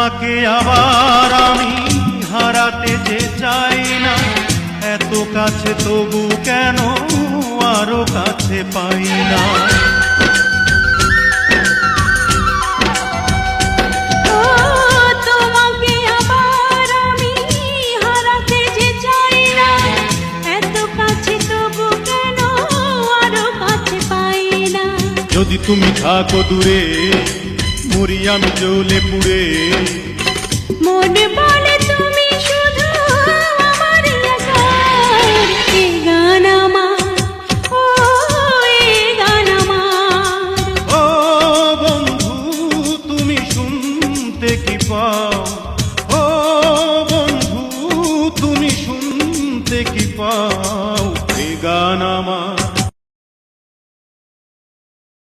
তোমাকে আবার আমি হারাতে যে চাই না, এত কাছে তবু কেন আরো কাছে পাই না। তোমাকে আবার আমি হারাতে যে চাই না, এত কাছে তবু কেন আরো কাছে পাই না। যদি তুমি থাকো দূরে, মরি আমি জ্বলে পুড়ে। মনে বলে তুমি শুধু আমার একার, এই গান আমার